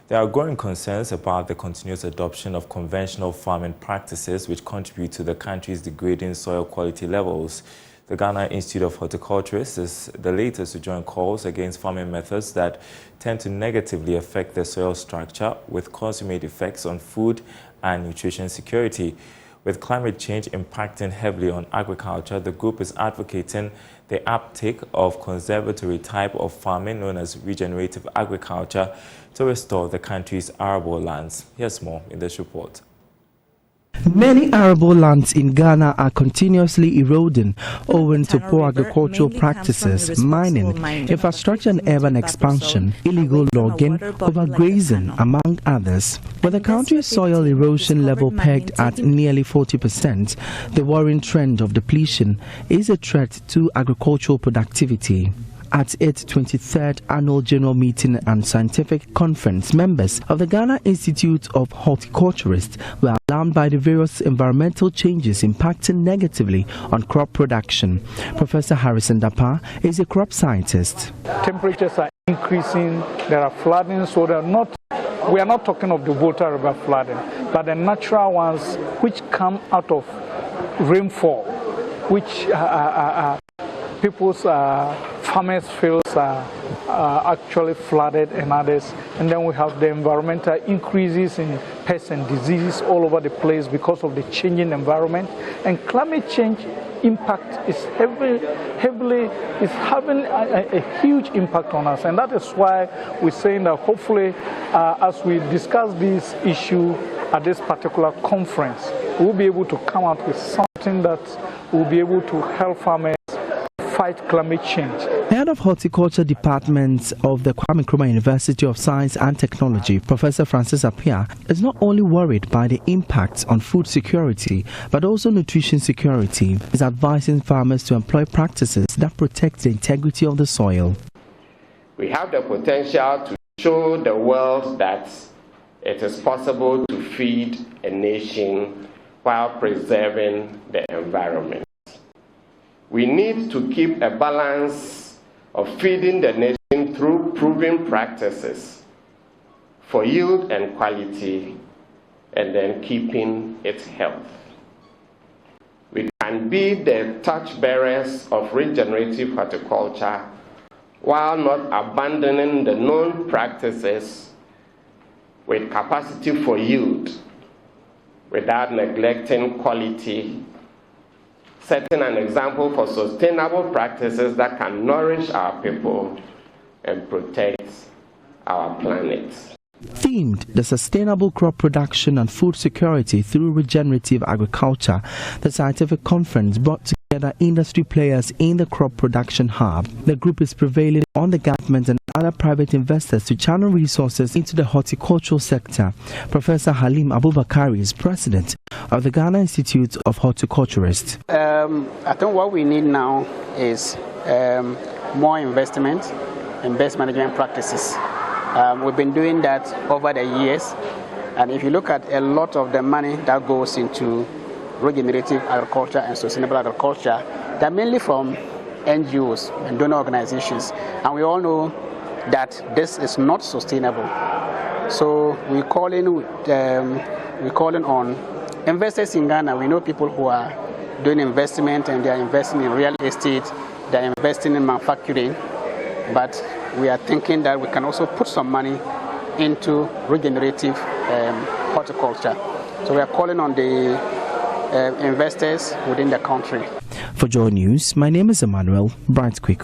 There are growing concerns about the continuous adoption of conventional farming practices which contribute to the country's degrading soil quality levels. The Ghana Institute of Horticulturists is the latest to join calls against farming methods that tend to negatively affect the soil structure with consummate effects on food and nutrition security. With climate change impacting heavily on agriculture, the group is advocating the uptake of conservatory type of farming known as regenerative agriculture to restore the country's arable lands. Here's more in this report. Many arable lands in Ghana are continuously eroding owing to poor agricultural practices, mining, infrastructure and urban expansion, illegal logging, overgrazing, among others. With the country's soil erosion level pegged at nearly 40%, the worrying trend of depletion is a threat to agricultural productivity. At its 23rd Annual General Meeting and Scientific Conference, members of the Ghana Institute of Horticulturists were alarmed by the various environmental changes impacting negatively on crop production. Professor Harrison Dapa is a crop scientist. Temperatures are increasing, there are flooding, so we are not talking of the Volta River flooding, but the natural ones which come out of rainfall, which people's farmers' fields are actually flooded and others. And then we have the environmental increases in pests and diseases all over the place because of the changing environment. And climate change impact is having a huge impact on us. And that is why we're saying that hopefully as we discuss this issue at this particular conference, we'll be able to come out with something that will be able to help farmers fight climate change. The head of Horticulture Department of the Kwame Nkrumah University of Science and Technology, Professor Francis Appiah, is not only worried by the impacts on food security, but also nutrition security. He is advising farmers to employ practices that protect the integrity of the soil. We have the potential to show the world that it is possible to feed a nation while preserving the environment. We need to keep a balance of feeding the nation through proven practices for yield and quality, and then keeping its health. We can be the torchbearers of regenerative horticulture while not abandoning the known practices with capacity for yield without neglecting quality, setting an example for sustainable practices that can nourish our people and protect our planet. Themed the sustainable crop production and food security through regenerative agriculture, the scientific conference brought together industry players in the crop production hub. The group is prevailing on the government and other private investors to channel resources into the horticultural sector. Professor Halim Abubakari is president of the Ghana Institute of Horticulturists. I think what we need now is more investment in best management practices. We've been doing that over the years, and if you look at a lot of the money that goes into regenerative agriculture and sustainable agriculture, they're mainly from NGOs and donor organizations, and we all know that this is not sustainable. So we're calling on investors in Ghana. We know people who are doing investment, and they are investing in real estate, they are investing in manufacturing, but we are thinking that we can also put some money into regenerative horticulture. So we are calling on the investors within the country. For JoyNews, my name is Emmanuel Bright Quick.